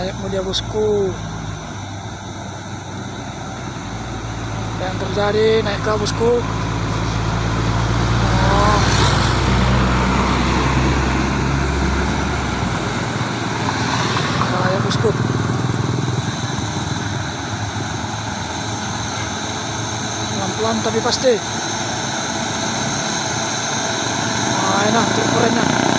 Ayak mo dia bosku. Apa yang terjadi? Naik ke bosku. Oh. Ayak bosku. Pelan-pelan tapi pasti. Nah, enak, kerennya.